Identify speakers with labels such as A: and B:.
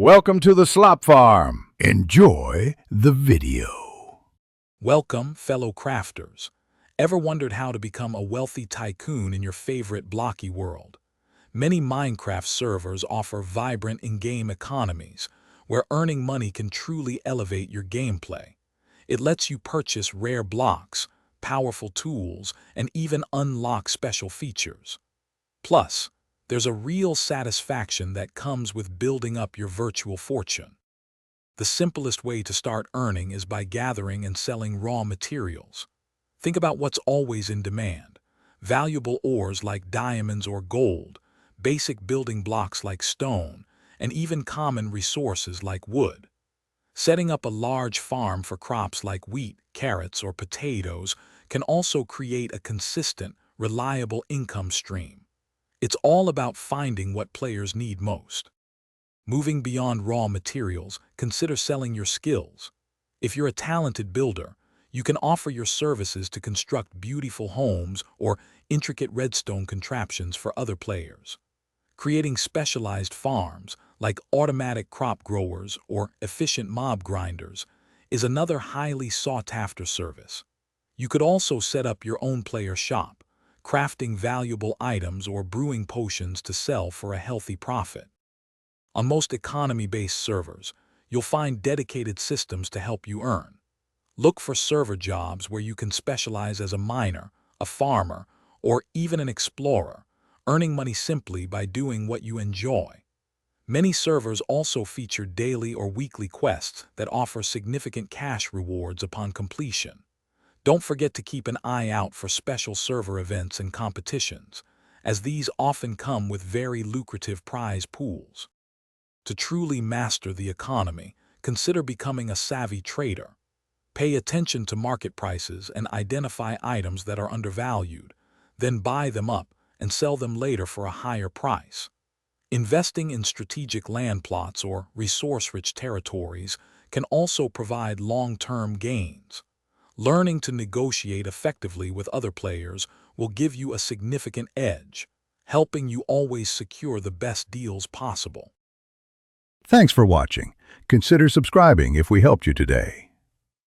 A: Welcome to the Slop Farm. Enjoy the video.
B: Welcome, fellow crafters. Ever wondered how to become a wealthy tycoon in your favorite blocky world? Many Minecraft servers offer vibrant in-game economies, where earning money can truly elevate your gameplay. It lets you purchase rare blocks, powerful tools, and even unlock special features. Plus, there's a real satisfaction that comes with building up your virtual fortune. The simplest way to start earning is by gathering and selling raw materials. Think about what's always in demand: valuable ores like diamonds or gold, basic building blocks like stone, and even common resources like wood. Setting up a large farm for crops like wheat, carrots, or potatoes can also create a consistent, reliable income stream. It's all about finding what players need most. Moving beyond raw materials, consider selling your skills. If you're a talented builder, you can offer your services to construct beautiful homes or intricate redstone contraptions for other players. Creating specialized farms, like automatic crop growers or efficient mob grinders, is another highly sought-after service. You could also set up your own player shop, crafting valuable items or brewing potions to sell for a healthy profit. On most economy-based servers, you'll find dedicated systems to help you earn. Look for server jobs where you can specialize as a miner, a farmer, or even an explorer, earning money simply by doing what you enjoy. Many servers also feature daily or weekly quests that offer significant cash rewards upon completion. Don't forget to keep an eye out for special server events and competitions, as these often come with very lucrative prize pools. To truly master the economy, consider becoming a savvy trader. Pay attention to market prices and identify items that are undervalued, then buy them up and sell them later for a higher price. Investing in strategic land plots or resource-rich territories can also provide long-term gains. Learning to negotiate effectively with other players will give you a significant edge, helping you always secure the best deals possible.
A: Thanks for watching. Consider subscribing if we helped you today.